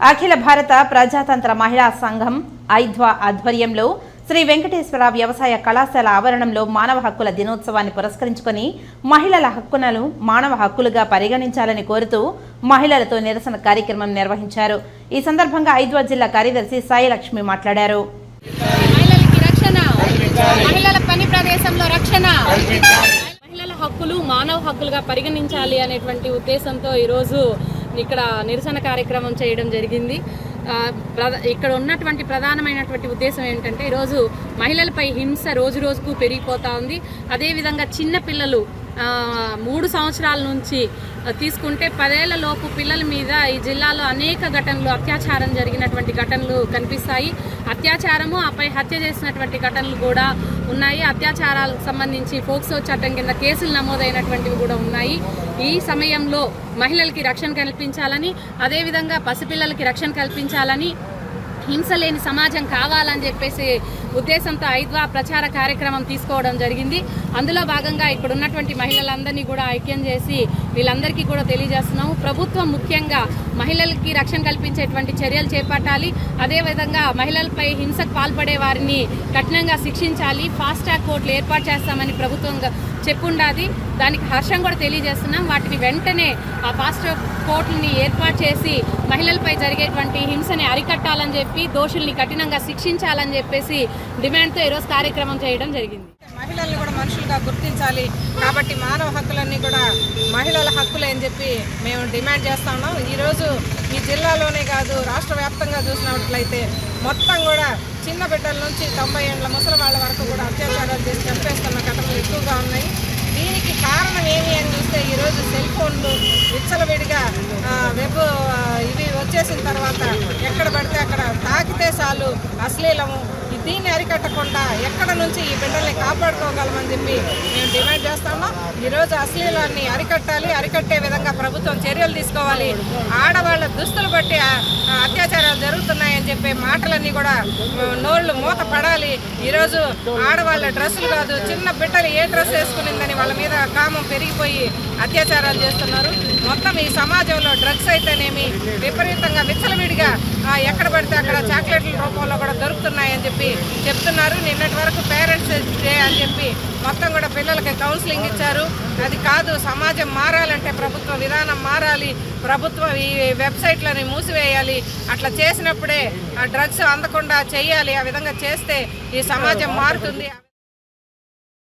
అఖిల భారత ప్రజాతంత్ర మహిళా సంఘం ఐద్వా ఆధ్వర్యంలో శ్రీ వెంకటేశ్వర వ్యవసాయ కళాశాల ఆవరణంలో మానవ హక్కుల దినోత్సవాన్ని పురస్కరించుకొని మహిళల హక్కులను మానవ హక్కులుగా పరిగణించాలని కోరుతూ మహిళలతో నిరసన కార్యక్రమం నిర్వహించారు. ఈ సందర్భంగా ఐద్వా జిల్లా కార్యదర్శి సాయి లక్ష్మి మాట్లాడారు. మహిళల పని ప్రదేశంలో రక్షణ, మహిళల హక్కులు మానవ హక్కులుగా పరిగణించాలి అనేటువంటి ఉద్దేశంతో ఈరోజు ఇక్కడ నిరసన కార్యక్రమం చేయడం జరిగింది. ఇక్కడ ఉన్నటువంటి ప్రధానమైనటువంటి ఉద్దేశం ఏంటంటే ఈరోజు మహిళలపై హింస రోజు రోజుకు పెరిగిపోతూ ఉంది. అదేవిధంగా చిన్న పిల్లలు 3 సంవత్సరాల నుంచి తీసుకుంటే 10 ఏళ్ల లోపు పిల్లల మీద ఈ జిల్లాలో అనేక ఘటనలు అత్యాచారం జరిగినటువంటి ఘటనలు కనిపిస్తాయి. అత్యాచారము ఆపై హత్య చేసినటువంటి ఘటనలు కూడా ఉన్నాయి. అత్యాచారాలకు సంబంధించి పోక్సో చట్టం కింద కేసులు నమోదైనటువంటివి కూడా ఉన్నాయి. ఈ సమయంలో మహిళలకి రక్షణ కల్పించాలని, అదేవిధంగా పసిపిల్లలకి రక్షణ కల్పించాలని, హింస లేని సమాజం కావాలని చెప్పేసి ఉద్దేశంతో ఐద్వా ప్రచార కార్యక్రమం తీసుకోవడం జరిగింది. అందులో భాగంగా ఇక్కడ ఉన్నటువంటి మహిళలందరినీ కూడా ఐక్యం చేసి వీళ్ళందరికీ కూడా తెలియజేస్తున్నాము. ప్రభుత్వం ముఖ్యంగా మహిళలకి రక్షణ కల్పించేటువంటి చర్యలు చేపట్టాలి. అదేవిధంగా మహిళలపై హింసకు పాల్పడే వారిని కఠినంగా శిక్షించాలి. ఫాస్ట్ ట్రాక్ కోర్టులు ఏర్పాటు చేస్తామని ప్రభుత్వం చెప్పుండాది. దానికి హర్షం కూడా తెలియజేస్తున్నాం. వాటిని వెంటనే ఆ ఫాస్ట్ ట్రాక్ కోర్టుని ఏర్పాటు చేసి మహిళలపై జరిగేటువంటి హింసని అరికట్టాలని చెప్పి దోషుల్ని కఠినంగా శిక్షించాలని చెప్పేసి డిమాండ్తో ఈరోజు కార్యక్రమం చేయడం జరిగింది. మహిళల్ని కూడా మనుషులుగా గుర్తించాలి కాబట్టి మానవ హక్కులన్నీ కూడా మహిళల హక్కులే అని చెప్పి మేము డిమాండ్ చేస్తా ఉన్నాం. ఈరోజు ఈ జిల్లాలోనే కాదు రాష్ట్ర వ్యాప్తంగా చూసినట్లయితే మొత్తం కూడా చిన్న బిడ్డల నుంచి 90 ఏళ్ల ముసలి వాళ్ళ వరకు కూడా అత్యాచారాలు చేసి చంపేస్తున్న ఘటనలు ఎక్కువగా ఉన్నాయి. దీనికి కారణం ఏమి అని చూస్తే ఈరోజు సెల్ ఫోన్లు విచ్చలవిడిగా వెబ్ ఇవి వచ్చేసిన తర్వాత ఎక్కడ పడితే అక్కడ తాకితే చాలు అశ్లీలము. దీన్ని అరికట్టకుండా ఎక్కడ నుంచి ఈ బిడ్డల్ని కాపాడుకోగలమని చెప్పి మేము డిమాండ్ చేస్తాము. ఈరోజు అశ్లీలాన్ని అరికట్టాలి. అరికట్టే విధంగా ప్రభుత్వం చర్యలు తీసుకోవాలి. ఆడవాళ్ళ దుస్తులు బట్టి అత్యాచారాలు జరుగుతున్నాయని చెప్పే మాటలన్నీ కూడా నోళ్ళు మూత పడాలి. ఈరోజు ఆడవాళ్ళ డ్రెస్సులు కాదు, చిన్న బిడ్డలు ఏ డ్రెస్ వేసుకునిందని వాళ్ళ మీద కామం పెరిగిపోయి అత్యాచారాలు చేస్తున్నారు. మొత్తం ఈ సమాజంలో డ్రగ్స్ అయితేనేమి విపరీతంగా విచ్చలవిడిగా ఎక్కడ పడితే అక్కడ చాక్లెట్ల రూపంలో కూడా దొరుకుతున్నాయని చెప్పి చెప్తున్నారు. నిన్నటి వరకు పేరెంట్స్ డే అని చెప్పి మొత్తం కూడా పిల్లలకి కౌన్సిలింగ్ ఇచ్చారు. అది కాదు, సమాజం మారాలంటే ప్రభుత్వ విధానం మారాలి. ప్రభుత్వం ఈ వెబ్సైట్లని మూసివేయాలి. అట్లా చేసినప్పుడే ఆ డ్రగ్స్ అందకుండా చేయాలి. ఆ విధంగా చేస్తే ఈ సమాజం మారుతుంది.